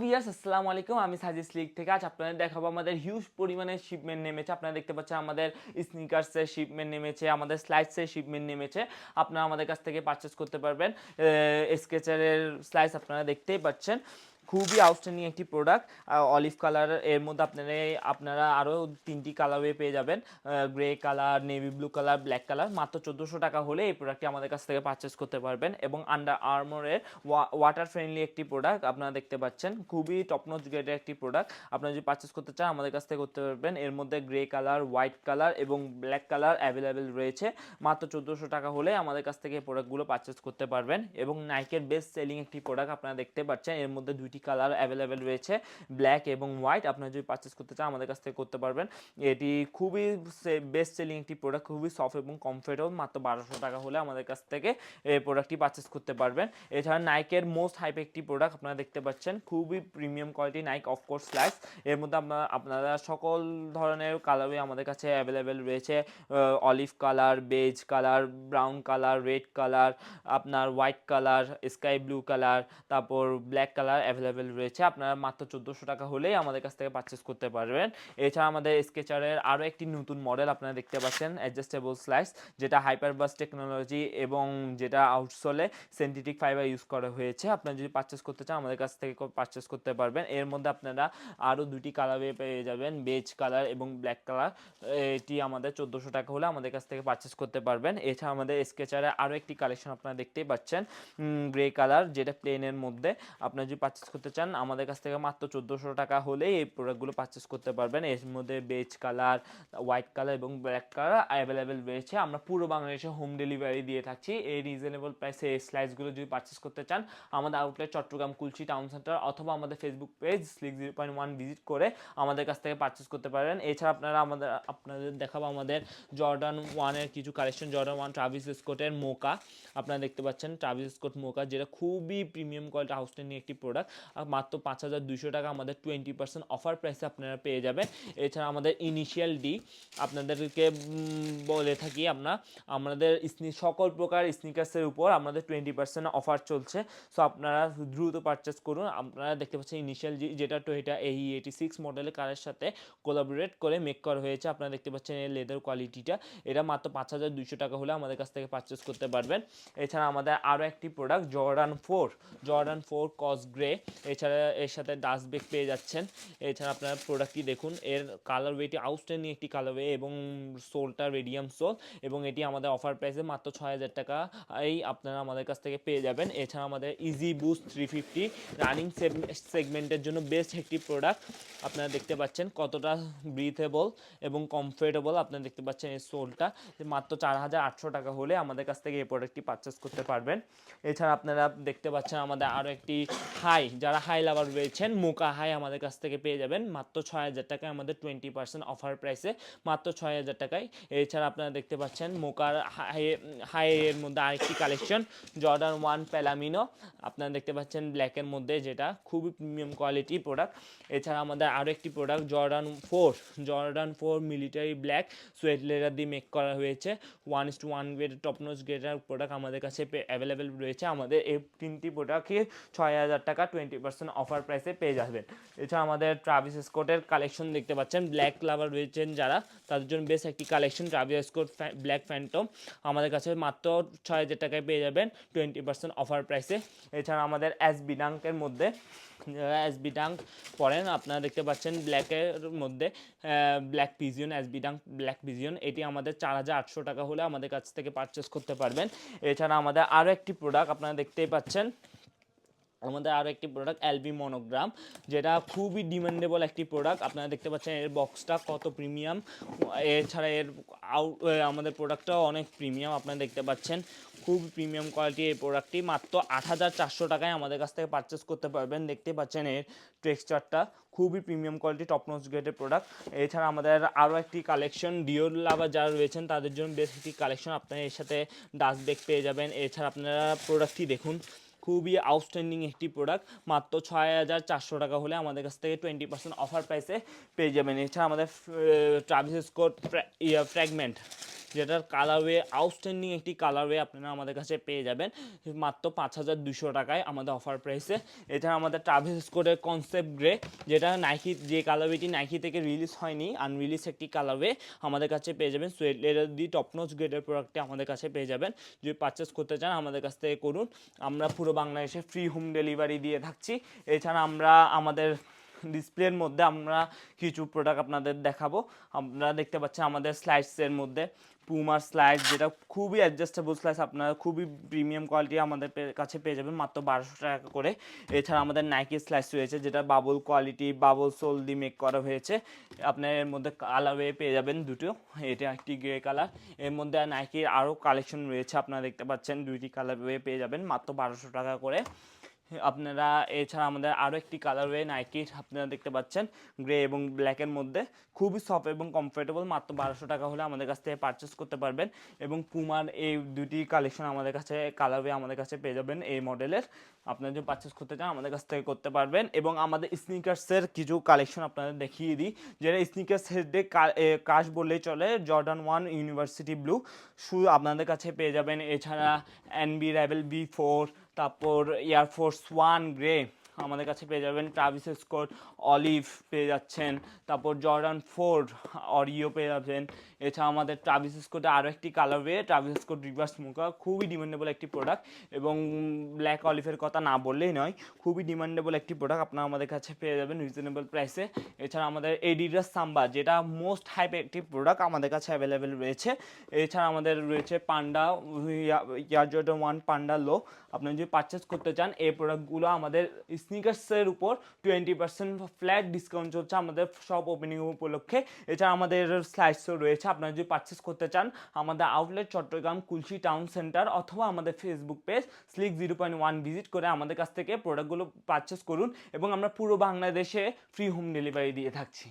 Viewers আসসালামু আলাইকুম, আমি সাজিদ স্লিক থেকে আজ আপনাদের দেখাবো আমাদের হিউজ পরিমাণে শিপমেন্ট নেমেছে। আপনারা দেখতে পাচ্ছেন আমাদের স্নিকার্সের শিপমেন্ট নেমেছে, আমাদের স্লাইডসের শিপমেন্ট নেমেছে। আপনারা আমাদের কাছ থেকে পারচেস করতে পারবেন। স্কেচারের স্লাইস আপনারা দেখতেই পাচ্ছেন, খুবই আউটস্ট্যান্ডিং একটি প্রোডাক্ট। অলিভ কালার, এর মধ্যে আপনারা আরও 3টি কালারে পেয়ে যাবেন, grey colour, navy blue colour, black colour. মাত্র 1400 টাকা হলে এই প্রোডাক্টটি আমাদের কাছ থেকে পারচেস করতে পারবেন। এবং আন্ডার আর্মোরের ওয়াটার ফ্রেন্ডলি একটি প্রোডাক্ট আপনারা দেখতে পাচ্ছেন, খুবই টপনচ গ্রেডের একটি প্রোডাক্ট। আপনারা যদি পারচেস করতে চান আমাদের কাছ থেকে করতে পারবেন। এর মধ্যে গ্রে কালার, হোয়াইট কালার এবং ব্ল্যাক কালার অ্যাভেলেবেল রয়েছে। মাত্র 1400 টাকা হলে আমাদের কাছ থেকে এই প্রোডাক্টগুলো পারচেস করতে পারবেন। এবং নাইকের বেস্ট সেলিং একটি প্রোডাক্ট আপনারা দেখতে পাচ্ছেন, এর মধ্যে 2টি কালার অ্যাভেলেবেল রয়েছে, ব্ল্যাক এবং হোয়াইট। আপনারা যদি পারচেস করতে চান আমাদের কাছ থেকে করতে পারবেন। এটি খুবই বেস্ট সেলিং একটি প্রোডাক্ট, খুবই সফট এবং কমফোর্টেবল। মাত্র 1200 টাকা হলে আমাদের কাছ থেকে এই প্রোডাক্টটি পারচেস করতে পারবেন। এছাড়া নাইকের মোস্ট হাইপ একটি প্রোডাক্ট আপনারা দেখতে পাচ্ছেন, খুবই premium quality Nike of course slides. এর মধ্যে আপনারা সকল ধরনের কালারই আমাদের কাছে অ্যাভেলেবেল রয়েছে। Olive colour, beige colour, brown colour, red colour, আপনার white colour, sky blue colour, তারপর ব্ল্যাক কালার অ্যাভেলেবেল রয়েছে। আপনারা মাত্র 1400 টাকা হলেই আমাদের কাছ থেকে পারচেস করতে পারবেন। এছাড়া আমাদের স্কেচারের আরও একটি নতুন মডেল আপনারা দেখতে পাচ্ছেন, অ্যাডজাস্টেবল স্লাইস, যেটা হাইপারবাস টেকনোলজি এবং যেটা আউটসোলে সিনথেটিক ফাইবার ইউজ করা হয়েছে। আপনারা যদি পারচেস করতে চান আমাদের কাছ থেকে পারচেস করতে পারবেন। এর মধ্যে আপনারা আরও 2টি কালারে পেয়ে যাবেন, বেজ কালার এবং ব্ল্যাক কালার। এটি আমাদের 1400 টাকা হলে আমাদের কাছ থেকে পারচেস করতে পারবেন। এছাড়া আমাদের স্কেচারে আরও একটি কালেকশন আপনারা দেখতেই পাচ্ছেন, গ্রে কালার, যেটা প্লেনের মধ্যে। আপনারা যদি পারচেস করতে চান আমাদের কাছ থেকে মাত্র 1400 টাকা হলেই এই প্রোডাক্টগুলো পারচেস করতে পারবেন। এর মধ্যে বেজ কালার, হোয়াইট কালার এবং ব্ল্যাক কালার অ্যাভেলেবেল রয়েছে। আমরা পুরো বাংলাদেশে হোম ডেলিভারি দিয়ে থাকছি। এই রিজনেবল প্রাইসে এই স্লাইসগুলো যদি পারচেস করতে চান আমাদের আউটলেট চট্টগ্রাম কুলচি টাউন সেন্টার অথবা আমাদের ফেসবুক পেজ স্লিক 0.1 ভিজিট করে আমাদের কাছ থেকে পারচেস করতে পারেন। এছাড়া আপনাদের দেখাবো আমাদের জর্ডান 1-এর কিছু কালেকশন। জর্ডান 1 ট্রাভিস স্কটের মোকা আপনারা দেখতে পাচ্ছেন, ট্রাভিস স্কট মোকা, যেটা খুবই প্রিমিয়াম কোয়ালিটি আউটস্ট্যান্ডিং একটি প্রোডাক্ট। মাত্র 5200 টাকা আমাদের 20% অফার প্রাইসে আপনারা পেয়ে যাবেন। এছাড়া আমাদের ইনিশিয়াল ডি আপনাদেরকে বলে থাকি, আমাদের সকল প্রকার স্নিকার্সের উপর আমাদের 20% অফার চলছে। সো আপনারা দ্রুত পারচেস করুন। আপনারা দেখতে পাচ্ছেন ইনিশিয়াল জি, যেটা টোয়োটা AE86 মডেলের কারের সাথে কোলাবোরেট করে মেক করা হয়েছে। আপনারা দেখতে পাচ্ছেন এর লেদার কোয়ালিটিটা। এটা মাত্র 5200 টাকা হলে আমাদের কাছ থেকে পারচেস করতে পারবেন। এছাড়া আমাদের আরও একটি প্রোডাক্ট জর্ডান 4 কস গ্রে। এছাড়া এর সাথে ডাস্ট ব্যাগ পেয়ে যাচ্ছেন। এছাড়া আপনারা প্রোডাক্টটি দেখুন, এর কালার ওয়েটি আউটস্ট্যান্ডিং একটি কালার ওয়ে এবং সোলটা রেডিয়াম সোল, এবং এটি আমাদের অফার প্রাইসে মাত্র 6000 টাকা এই আপনারা আমাদের কাছ থেকে পেয়ে যাবেন। এছাড়া আমাদের ইজি বুস্ট 350 রানিং সেগমেন্টের জন্য বেস্ট একটি প্রোডাক্ট। আপনারা দেখতে পাচ্ছেন কতটা ব্রিথেবল এবং কমফোর্টেবল। আপনারা দেখতে পাচ্ছেন এই সোলটা মাত্র 4800 টাকা হলে আমাদের কাছ থেকে এই প্রোডাক্টটি পারচেস করতে পারবেন। এছাড়া আপনারা দেখতে পাচ্ছেন আমাদের আরও একটি যারা হাই লাভার রয়েছেন, মোকা হাই আমাদের কাছ থেকে পেয়ে যাবেন মাত্র 6000 টাকায় আমাদের 20% অফার প্রাইসে, মাত্র 6000 টাকায়। এছাড়া আপনারা দেখতে পাচ্ছেন মোকার হাই এর মধ্যে আরেকটি কালেকশন, জর্ডান 1 প্যালামিনো। আপনারা দেখতে পাচ্ছেন ব্ল্যাকের মধ্যে, যেটা খুবই প্রিমিয়াম কোয়ালিটি প্রোডাক্ট। এছাড়া আমাদের আরও একটি product Jordan 4 military black sweat leather দিয়ে মেক করা হয়েছে। 1:1 গ্রেড টপনোচ গ্রেডের প্রোডাক্ট আমাদের কাছে অ্যাভেলেবেল রয়েছে। আমাদের এই 3টি প্রোডাক্টই 6000 টাকা 20% অফার প্রাইসে পেয়ে যাবেন। এছাড়া আমাদের ট্রাভিস স্কটের কালেকশন দেখতে পাচ্ছেন, ব্ল্যাক লাভার রয়েছেন যারা, তাদের জন্য বেশ একটি collection Travis Scott black Phantom আমাদের কাছে মাত্র 6000 টাকায় পেয়ে যাবেন 20% অফার প্রাইসে। এছাড়া আমাদের এসবি ডাঙ্কের মধ্যে, যারা এসবি ডাঙ্ক পরেন আপনারা দেখতে পাচ্ছেন ব্ল্যাকের মধ্যে black pigeon, SB dung black pigeon, এটি আমাদের 4800 টাকা হলে আমাদের কাছ থেকে পারচেস করতে পারবেন। এছাড়া আমাদের আরও একটি প্রোডাক্ট আপনারা দেখতেই পাচ্ছেন, আমাদের আরও একটি প্রোডাক্ট এলবি মনোগ্রাম, যেটা খুবই ডিমান্ডেবল একটি প্রোডাক্ট। আপনারা দেখতে পাচ্ছেন এর বক্সটা কত প্রিমিয়াম। এছাড়া আমাদের প্রোডাক্টটাও অনেক প্রিমিয়াম। আপনারা দেখতে পাচ্ছেন খুব প্রিমিয়াম কোয়ালিটি এই প্রোডাক্টটি মাত্র 8400 টাকায় আমাদের কাছ থেকে পারচেস করতে পারবেন। দেখতে পাচ্ছেন এর টেক্সচারটা খুবই প্রিমিয়াম কোয়ালিটি টপনোচ গ্রেডের প্রোডাক্ট। এছাড়া আমাদের আরও একটি কালেকশন, ডিওর লাভার যারা রয়েছেন তাদের জন্য বেশ একটি কালেকশন, আপনারা এর সাথে ডাস্ট ব্যাগ পেয়ে যাবেন। এছাড়া আপনারা প্রোডাক্টটি দেখুন, খুবই আউটস্ট্যান্ডিং একটি প্রোডাক্ট, মাত্র 6400 টাকা হলে আমাদের কাছ থেকে 20% অফার প্রাইসে পেয়ে যাবেন। এছাড়া আমাদের ট্রাভিস স্কট ফ্র্যাগমেন্ট যেটার কালারওয়ে আউটস্ট্যান্ডিং একটি কালারওয়ে আপনারা আমাদের কাছে পেয়ে যাবেন মাত্র 5,200 টাকায় আমাদের অফার প্রাইসে। এছাড়া আমাদের ট্রাভিস স্কোরের কনসেপ্ট গ্রে, যেটা নাইকি, যে কালারওয়েটি নাইকি থেকে রিলিজ হয়নি, আনরিলিজ একটি কালারওয়ে আমাদের কাছে পেয়ে যাবেন। সোয়েট লেদার দি টপনোচ গ্রেডের প্রোডাক্টটি আমাদের কাছে পেয়ে যাবেন। যদি পারচেস করতে চান আমাদের কাছ থেকে করুন। আমরা পুরো বাংলাদেশে ফ্রি হোম ডেলিভারি দিয়ে থাকছি। এছাড়া আমরা আমাদের ডিসপ্লের মধ্যে আমরা কিছু প্রোডাক্ট আপনাদের দেখাবো। আপনারা দেখতে পাচ্ছেন আমাদের স্লাইডসের মধ্যে পুমার স্লাইড, যেটা খুবই অ্যাডজাস্টেবল স্লাইড, আপনারা খুবই প্রিমিয়াম কোয়ালিটি আমাদের কাছে পেয়ে যাবেন মাত্র 1200 টাকা করে। এছাড়া আমাদের নাইকি স্লাইডস রয়েছে, যেটা বাবল কোয়ালিটি, বাবল সোল দিয়ে মেক করা হয়েছে। আপনার এর মধ্যে কালারওয়ে পেয়ে যাবেন দুটো, এটা একটি গ্রে কালার। এর মধ্যে নাইকির আরও কালেকশন রয়েছে, আপনারা দেখতে পাচ্ছেন দুইটি কালারওয়ে পেয়ে যাবেন মাত্র 1200 টাকা করে আপনারা। এছাড়া আমাদের আরও একটি কালারওয়ে নাইকির আপনারা দেখতে পাচ্ছেন গ্রে এবং ব্ল্যাকের মধ্যে, খুবই সফট এবং কমফোর্টেবল, মাত্র 1200 টাকা হলে আমাদের কাছ থেকে পারচেস করতে পারবেন। এবং পুমার এই দুটি কালেকশন আমাদের কাছে কালারওয়ে আমাদের কাছে পেয়ে যাবেন এই মডেলের। আপনারা যদি পারচেস করতে চান আমাদের কাছ থেকে করতে পারবেন। এবং আমাদের স্নিকার্সের কিছু কালেকশন আপনাদের দেখিয়ে দিই, যেটা স্নিকার্স হেডে কাশ বললেই চলে, জর্ডান 1 ইউনিভার্সিটি ব্লু শু আপনাদের কাছে পেয়ে যাবেন। এছাড়া এনবি রাইভেল V4, তারপর এয়ারফোর্স 1 গ্রে আমাদের কাছে পেয়ে যাবেন। ট্রাভিস স্কট অলিভ পেয়ে যাচ্ছেন, তারপর জর্ডান 4 অরিও পেয়ে যাবেন। এছাড়া আমাদের ট্রাভিস স্কটে আরও একটি কালারওয়ে ট্রাভিস স্কট রিভার্স মোকা, খুবই ডিমান্ডেবল একটি প্রোডাক্ট। এবং ব্ল্যাক অলিভের কথা না বললেই নয়, খুবই ডিমান্ডেবল একটি প্রোডাক্ট আপনারা আমাদের কাছে পেয়ে যাবেন রিজনেবল প্রাইসে। এছাড়া আমাদের এডিডাস সাম্বা, যেটা মোস্ট হাইপ একটি প্রোডাক্ট আমাদের কাছে অ্যাভেলেবেল রয়েছে। এছাড়া আমাদের রয়েছে পান্ডা, এয়ার জর্ডান 1 পান্ডা লো। আপনি যদি পারচেস করতে চান এই প্রোডাক্টগুলো আমাদের স্নিকার্সের উপর 20% ফ্ল্যাট ডিসকাউন্ট চলছে আমাদের সব ওপেনিং উপলক্ষে। এছাড়া আমাদের স্লাইডসও রয়েছে, আপনারা যদি পারচেস করতে চান আমাদের আউটলেট চট্টগ্রাম কুলশি টাউন সেন্টার অথবা আমাদের ফেসবুক পেজ স্লিক 0.1 ভিজিট করে আমাদের কাছ থেকে প্রোডাক্টগুলো পারচেস করুন। এবং আমরা পুরো বাংলাদেশে ফ্রি হোম ডেলিভারি দিয়ে থাকছি।